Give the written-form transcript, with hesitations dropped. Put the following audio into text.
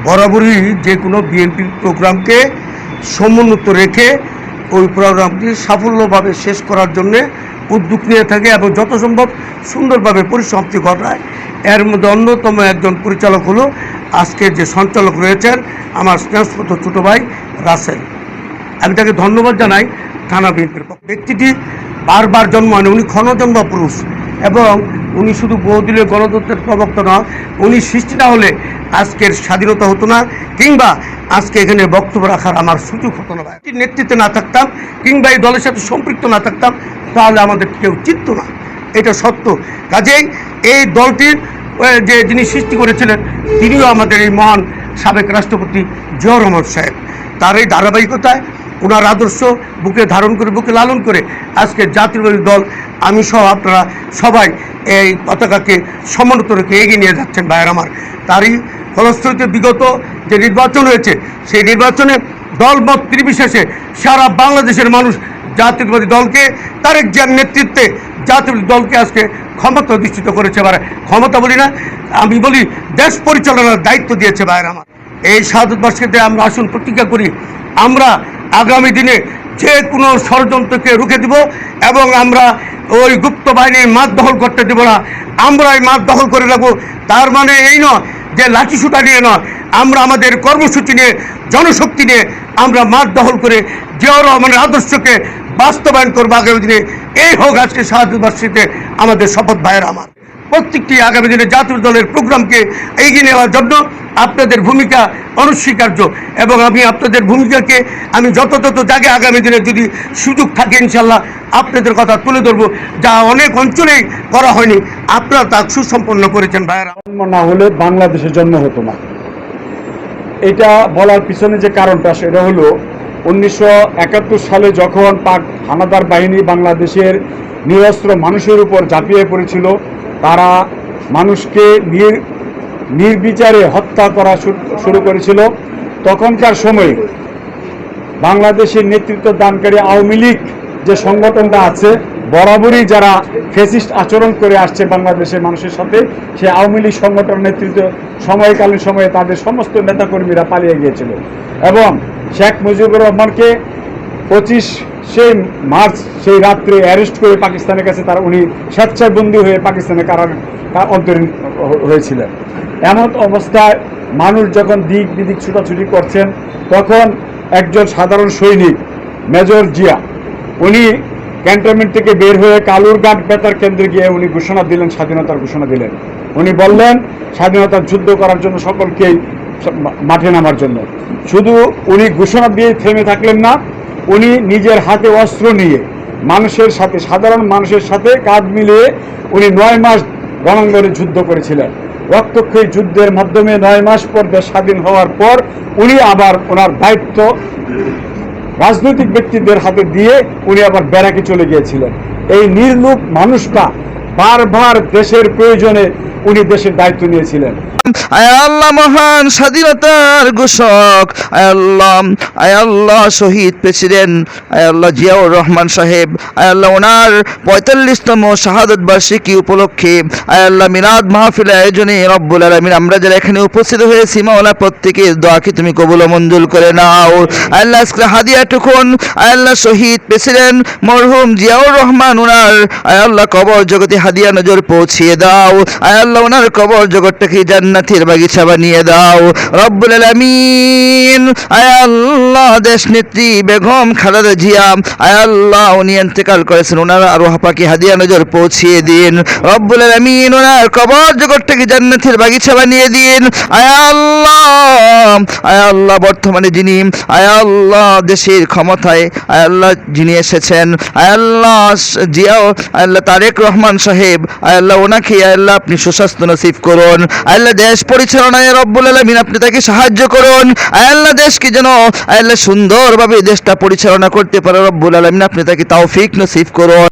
বরাবরই যে কোনো বিএনপির প্রোগ্রামকে সমুন্নত রেখে ওই প্রোগ্রামটি সাফল্যভাবে শেষ করার জন্যে উদ্যোগ নিয়ে থাকে এবং যত সম্ভব সুন্দরভাবে পরিসমাপ্তি ঘটায়। এর মধ্যে অন্যতম একজন পরিচালক হলো আজকের যে সঞ্চালক রয়েছেন আমার স্নেহস্পত ছোটো ভাই রাসেল। আমি তাকে ধন্যবাদ জানাই থানা বিএনপির পক্ষ। ব্যক্তিটি বারবার জন্মানো, উনি ক্ষণজন্ম পুরুষ এবং উনি শুধু বহুদলীয় গণতন্ত্রের প্রবক্তা নয়, উনি সৃষ্টি না হলে আজকের স্বাধীনতা হতো না, কিংবা আজকে এখানে বক্তব্য রাখার আমার সুযোগ হতো না। নেতৃত্বে না থাকতাম কিংবা এই দলের সাথে সম্পৃক্ত না থাকতাম তাহলে আমাদের কেউ চিনত না, এটা সত্য। কাজেই এই দলটির যে যিনি সৃষ্টি করেছিলেন তিনিও আমাদের এই মহান সাবেক রাষ্ট্রপতি জিয়াউর রহমান সাহেব। তার এই ধারাবাহিকতায় ওনার আদর্শ বুকে ধারণ করে, বুকে লালন করে আজকে জাতীয়বাদী দল আমি সহ আপনারা সবাই এই পতাকাকে সমুন্নত রেখে এগিয়ে নিয়ে যাচ্ছেন ভাইয়ের আমার। তারই ফলশ্রুতিতে বিগত যে নির্বাচন হয়েছে সেই নির্বাচনে দলমত নির্বিশেষে সারা বাংলাদেশের মানুষ জাতীয়তাবাদী দলকে, তারেক জিয়ার নেতৃত্বে জাতীয়তাবাদী দলকে আজকে ক্ষমতা অধিষ্ঠিত করেছে। এবার ক্ষমতা বলি না, আমি বলি দেশ পরিচালনার দায়িত্ব দিয়েছে ভাইয়ের আমার। এই শাহাদত বার্ষিকীতে আমরা আসুন প্রতিজ্ঞা করি, আমরা আগামী দিনে যে কোনো ষড়যন্ত্রকে রুখে দিব এবং আমরা ওই গুপ্ত বাহিনীর মাঠ দখল করতে দেব না। আমরা এই মাঠ দখল করে রাখবো। তার মানে এই নয় যে লাঠিসুটা নিয়ে নয়, আমরা আমাদের কর্মসূচি নিয়ে, জনশক্তি নিয়ে আমরা মাঠ দখল করে জিয়াউর রহমানের আদর্শকে বাস্তবায়ন করবো আগামী দিনে। এই হোক আজকে শাহাদত বার্ষিকীতে আমাদের শপথ ভাইয়ের আমার। প্রত্যেকটি আগামী দিনে জাতীয় দলের প্রোগ্রামকে এগিয়ে নেওয়ার জন্য আপনাদের ভূমিকা অনস্বীকার্য এবং আমি আপনাদের ভূমিকাকে আমি যত জায়গায় আগামী দিনে যদি সুযোগ থাকে ইনশাল্লাহ আপনাদের কথা তুলে ধরবো, যা অনেক অঞ্চলেই করা হয়নি, আপনারা তা সুসম্পন্ন করেছেন ভাইয়েরা। জন্ম না হলে বাংলাদেশে জন্ম হতো না। এটা বলার পিছনে যে কারণটা সেটা হলো 1971 সালে যখন পাক হানাদার বাহিনী বাংলাদেশের নিরস্ত্র মানুষের উপর ঝাঁপিয়ে পড়েছিল, তারা মানুষকে নির্বিচারে হত্যা করা শুরু করেছিল। তখনকার সময়ে বাংলাদেশের নেতৃত্ব দানকারী আওয়ামী লীগ যে সংগঠনটা আছে, বরাবরই যারা ফ্যাসিস্ট আচরণ করে আসছে বাংলাদেশের মানুষের সাথে, সেই আওয়ামী লীগ সংগঠন নেতৃত্ব সময়কালীন সময়ে তাদের সমস্ত নেতাকর্মীরা পালিয়ে গিয়েছিল এবং শেখ মুজিবুর রহমানকে 25শে মার্চ সেই রাত্রে অ্যারেস্ট করে পাকিস্তানের কাছে উনি স্বেচ্ছায় বন্দী হয়ে পাকিস্তানের কারাগারে অন্তরীণ হয়েছিলেন। এমন অবস্থায় মানুষ যখন দিক বিদিক ছুটাছুটি করছেন, তখন একজন সাধারণ সৈনিক মেজর জিয়া উনি ক্যান্টনমেন্ট থেকে বের হয়ে কালুরঘাট বেতার কেন্দ্রে গিয়ে উনি ঘোষণা দিলেন, স্বাধীনতার ঘোষণা দিলেন। উনি বললেন স্বাধীনতার যুদ্ধ করার জন্য সকলকেই মাঠে নামার জন্য। শুধু উনি ঘোষণা দিয়ে থেমে থাকলেন না, উনি নিজের হাতে অস্ত্র নিয়ে মানুষের সাথে, সাধারণ মানুষের সাথে কাঁধ মিলিয়ে উনি 9 মাস রণাঙ্গনে যুদ্ধ করেছিলেন। রক্তক্ষয়ী যুদ্ধের মাধ্যমে 9 মাস পর দেশ স্বাধীন হওয়ার পর উনি আবার ওনার দায়িত্ব রাজনৈতিক ব্যক্তিদের হাতে দিয়ে উনি আবার ব্যারাকে চলে গিয়েছিলেন। এই নির্লোভ মানুষটা বারবার দেশের প্রয়োজনে উনি দেশের দায়িত্ব নিয়েছিলেন। আয় আল্লাহ মহান স্বাধীনতার ঘোষক, আয় আল্লাহ শহীদ প্রেসিডেন্ট আয় আল্লাহ জিয়াউর রহমান সাহেব, আয় আল্লাহ ওনার 45তম শাহাদত বার্ষিকী উপলক্ষে আয় আল্লাহ মিলাদ মাহফিল আয়োজনে রব্বুল আলামিন আমরা যারা এখানে উপস্থিত হয়েছি মাওলা প্রত্যেকের দোয়াকে তুমি কবুল ও মঞ্জুর করে নাও। আল্লাহ আজকে হাদিয়াটুকুন আয় আল্লাহ শহীদ প্রেসিডেন্ট মরহুম জিয়াউর রহমান ওনার আয় আল্লাহ কবর জগতে হাদিয়া নজর পৌঁছিয়ে দাও। আয় আল্লাহ ওনার কবর জগৎটাকে জান্নাতের বাগিচা বানিয়ে দাও রব্বুল আলামিন। আয় আল্লাহ দেশ নেত্রী বেগম খালেদা জিয়া আয় আল্লাহ উনি ইন্তেকাল করেছেন, ওনার আরওয়াহ পাকে হাদিয়া নজর পৌঁছিয়ে দিন রব্বুল আলামিন। ওনার কবর জগৎটাকে জান্নাতের বাগিচা বানিয়ে দিন। আয় আল্লাহ বর্তমানে যিনি আয় আল্লাহ দেশের ক্ষমতায় আয় আল্লাহ যিনি এসেছেন আয় আল্লাহ জিয়াও আয় আল্লাহ তারেক রহমান সাহেব আয় আল্লাহ ওনাকে আয় আল্লাহ আপনি সুস্বাস্থ্য নসিব করুন। আল্লাহ দেশ পরিচালনায় রব্বুল আলামিন আপনি তাকে সাহায্য করুন। আল্লাহ দেশকে যেন আল্লাহ সুন্দরভাবে দেশটা পরিচালনা করতে পারে রব্বুল আলামিন আপনি তাকে তৌফিক নসিব করুন।